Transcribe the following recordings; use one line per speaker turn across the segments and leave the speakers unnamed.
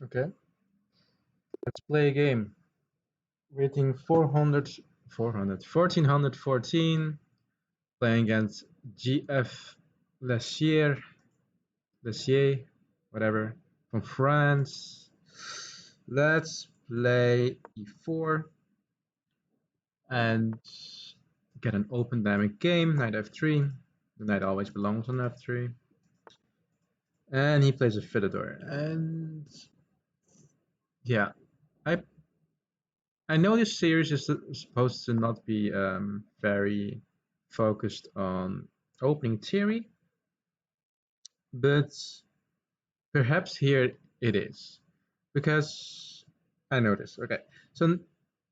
Okay, let's play a game. Rating 1414, playing against GF Lessier, whatever, from France. Let's play e4 and get an open dynamic game. Knight f3. The knight always belongs on f3. And he plays a Philidor. And yeah, I I know this series is supposed to not be very focused on opening theory, but perhaps here it is, because I know this. Okay, so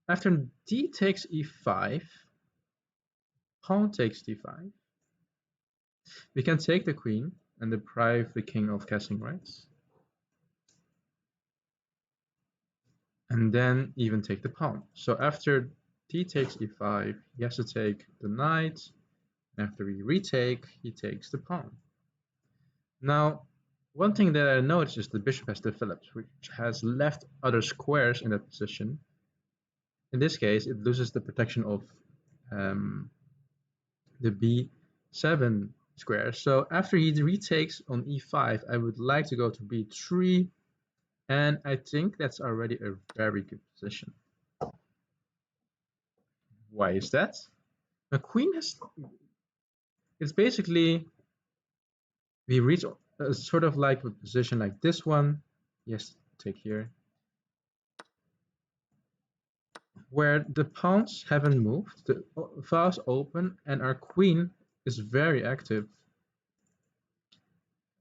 after d takes e5, pawn takes d5, we can take the queen and deprive the king of castling rights, and then even take the pawn. So after d takes e5, he has to take the knight. After we retake, he takes the pawn. Now, one thing that I noticed is the bishop has developed, which has left other squares in that position. In this case, it loses the protection of the b7 square. So after he retakes on e5, I would like to go to b3, and I think that's already a very good position. Why is that? The queen has... It's basically... We reach a sort of like a position like this one. Yes, take here. Where the pawns haven't moved, the file's open, and our queen is very active.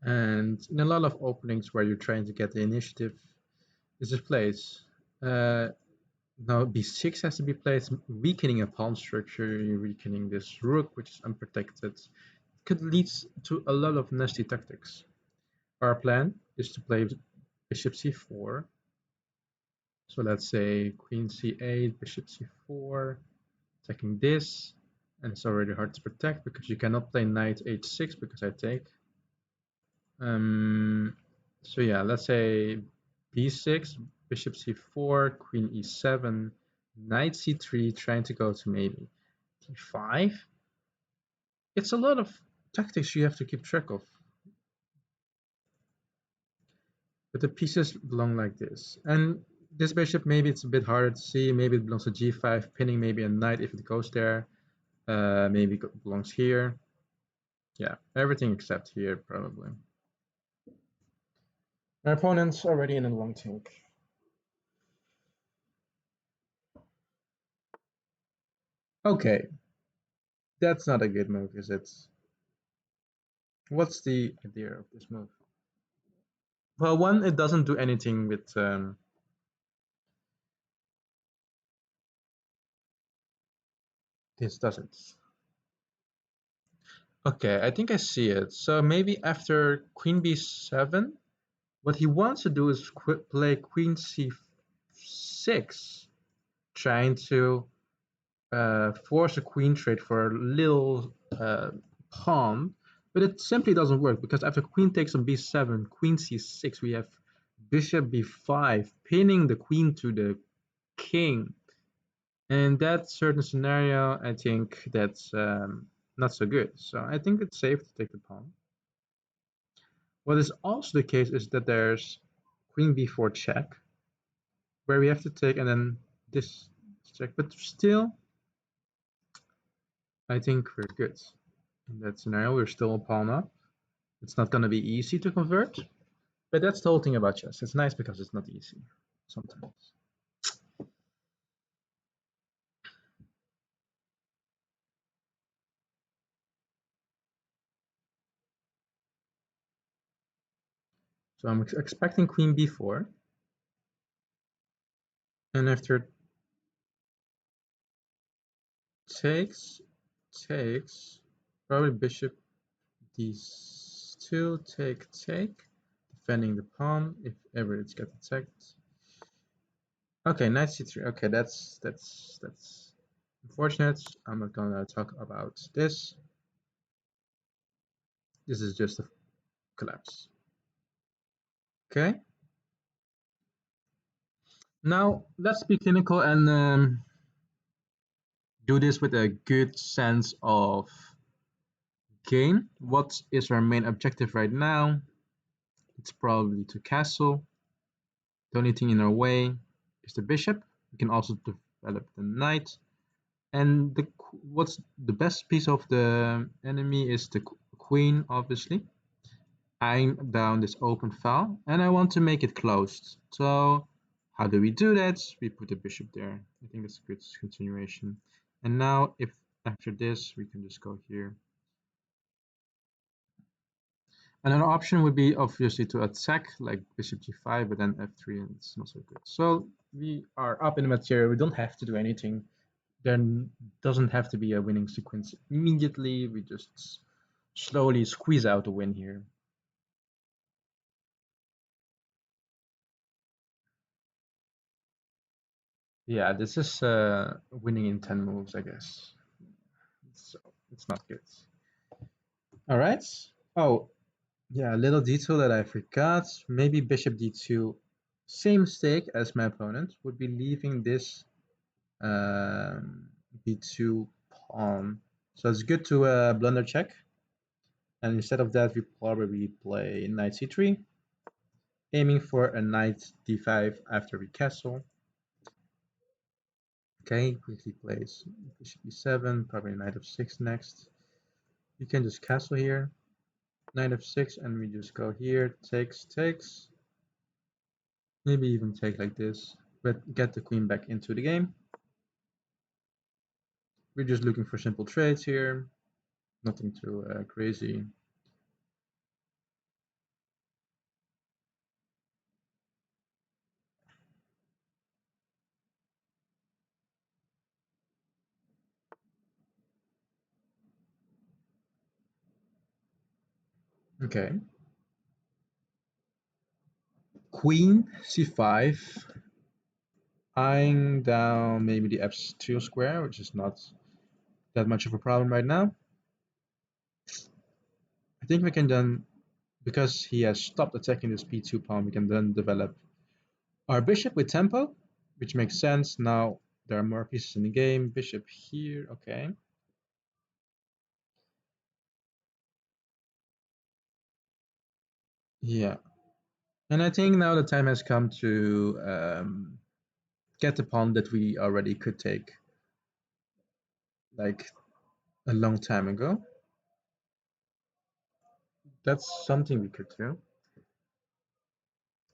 And in a lot of openings where you're trying to get the initiative, this is played. Now b6 has to be played, weakening a pawn structure, you're weakening this rook, which is unprotected. It could lead to a lot of nasty tactics. Our plan is to play bishop c4. So let's say queen c8, bishop c4, attacking this, and it's already hard to protect because you cannot play knight h6 because I take. So yeah, let's say b6, bishop c4, queen e7, knight c3, trying to go to maybe d5. It's a lot of tactics you have to keep track of. But the pieces belong like this. And this bishop, maybe it's a bit harder to see. Maybe it belongs to g5, pinning maybe a knight if it goes there. Maybe it belongs here. Yeah, everything except here, probably. My opponent's already in a long tank. Okay, that's not a good move, is it? What's the idea of this move? Well, one, it doesn't do anything with this, does it? Okay, I think I see it. So maybe after queen b7, what he wants to do is play queen c6, trying to force a queen trade for a little pawn, but it simply doesn't work because after queen takes on b7, queen c6, we have bishop b5, pinning the queen to the king. And in that certain scenario, I think that's not so good. So I think it's safe to take the pawn. What is also the case is that there's queen b4 check, where we have to take, and then this check, but still, I think we're good. In that scenario, we're still a pawn up. It's not going to be easy to convert, but that's the whole thing about chess. It's nice because it's not easy sometimes. So I'm expecting queen b4, and after takes, probably bishop d2, take, defending the pawn if ever it's get attacked. Okay, knight c3. Okay, that's unfortunate. I'm not gonna talk about this. This is just a collapse. Okay. Now let's be clinical and do this with a good sense of game. What is our main objective right now? It's probably to castle. The only thing in our way is the bishop. We can also develop the knight. And what's the best piece of the enemy is the queen, obviously. Eyeing down this open file, and I want to make it closed. So how do we do that? We put the bishop there. I think that's a good continuation. And now if after this, we can just go here. Another option would be obviously to attack like bishop g5, but then f3, and it's not so good. So we are up in the material. We don't have to do anything. There doesn't have to be a winning sequence immediately. We just slowly squeeze out a win here. Yeah, this is winning in 10 moves, I guess. So it's not good. All right. Oh, yeah, a little detail that I forgot. Maybe bishop d2. Same mistake as my opponent would be leaving this b2 pawn. So it's good to blunder check. And instead of that, we probably play knight c3, aiming for a knight d5 after we castle. Okay, quickly plays bishop e7, probably knight of 6 next. You can just castle here, knight of 6, and we just go here, takes. Maybe even take like this, but get the queen back into the game. We're just looking for simple trades here, nothing too crazy. Okay. Queen c5, eyeing down maybe the f2 square, which is not that much of a problem right now. I think we can then, because he has stopped attacking this b2 pawn, we can then develop our bishop with tempo, which makes sense. Now there are more pieces in the game. Bishop here, okay. Yeah, and I think now the time has come to get the pawn that we already could take like a long time ago. That's something we could do.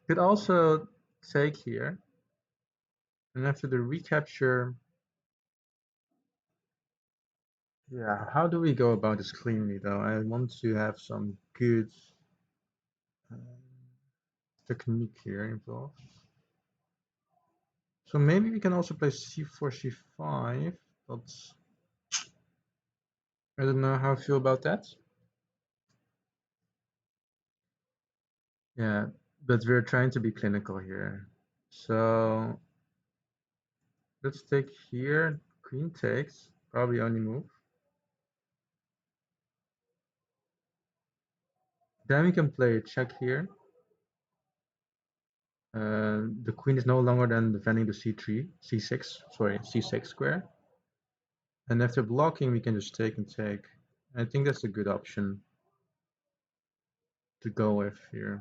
Could also take here, and after the recapture, yeah, how do we go about this cleanly though? I want to have some good um, technique here involved. So maybe we can also play c4, c5, but I don't know how I feel about that. Yeah, but we're trying to be clinical here. So let's take here, queen takes, probably only move. Then we can play a check here. The queen is no longer then defending the c3, c6, sorry, c6 square. And after blocking, we can just take and take. I think that's a good option to go with here.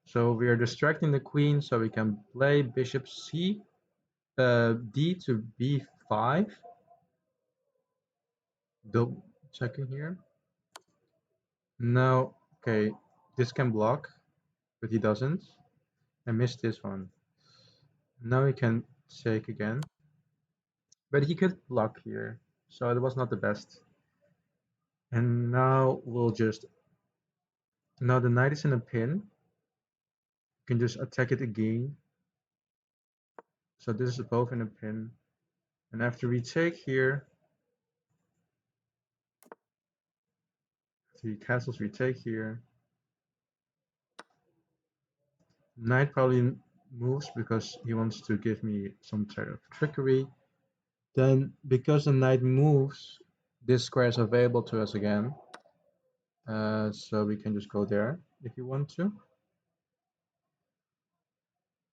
So we are distracting the queen, so we can play bishop c, d to b5. Double checking here. Now, okay, this can block, but he doesn't. I missed this one. Now he can take again, but he could block here, so it was not the best. And now we'll just, now the knight is in a pin. You can just attack it again. So this is both in a pin. And after we take here, the castles we take here. Knight probably moves because he wants to give me some sort of trickery. Then, because the knight moves, this square is available to us again. So we can just go there if you want to.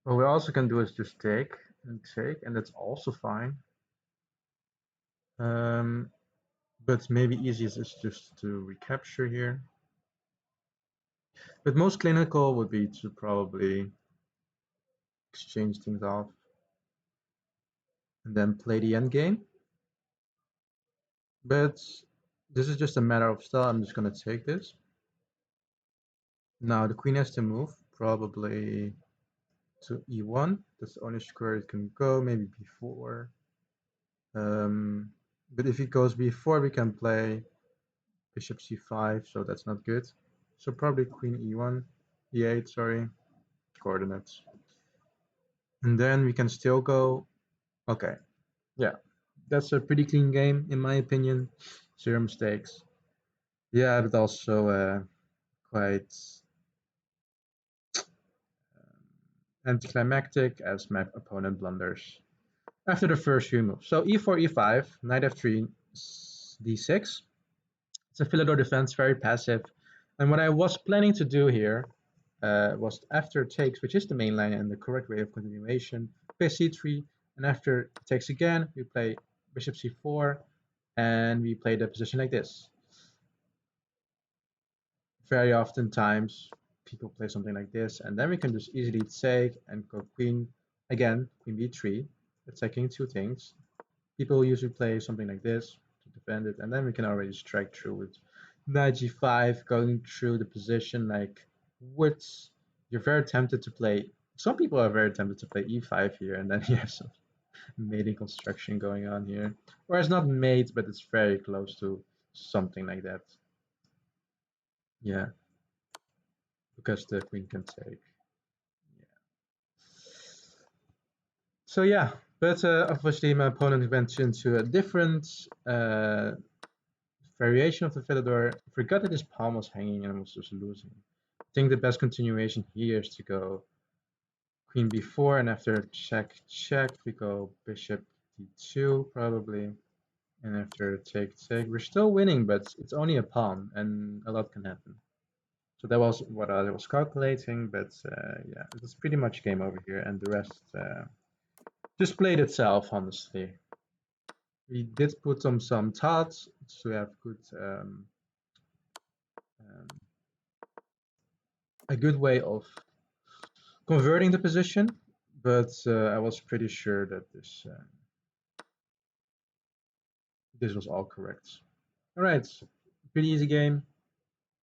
What we also can do is just take, and that's also fine. But maybe easiest is just to recapture here. But most clinical would be to probably exchange things off and then play the end game. But this is just a matter of style. I'm just gonna take this. Now the queen has to move, probably to e1. That's the only square it can go, maybe b4. But if it goes b4, we can play bishop c5, so that's not good. So probably queen e1, e8, sorry, coordinates. And then we can still go, okay, yeah, that's a pretty clean game in my opinion. Zero mistakes. Yeah, but also quite anticlimactic as my opponent blunders after the first few moves. So e4, e5, knight f3, d6. It's a Philidor defense, very passive. And what I was planning to do here was after takes, which is the main line and the correct way of continuation, play c3, and after takes again, we play bishop c4, and we play the position like this. Very often times people play something like this, and then we can just easily take and go queen again, queen b3, attacking two things. People usually play something like this to defend it, and then we can already strike through with knight g5, going through the position like what you're very tempted to play. Some people are very tempted to play e5 here, and then you have some mating construction going on here. Or it's not mate, but it's very close to something like that. Yeah, because the queen can take. Yeah. So yeah, but obviously my opponent went into a different variation of the Philidor, forgot that his pawn was hanging and was just losing. I think the best continuation here is to go queen b4, and after check, check, we go bishop d2 probably. And after take, take, we're still winning, but it's only a pawn and a lot can happen. So that was what I was calculating, but yeah, it was pretty much game over here, and the rest just played itself, honestly. We did put on some thoughts to have good um, a good way of converting the position, but I was pretty sure that this was all correct. All right, pretty easy game.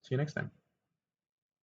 See you next time.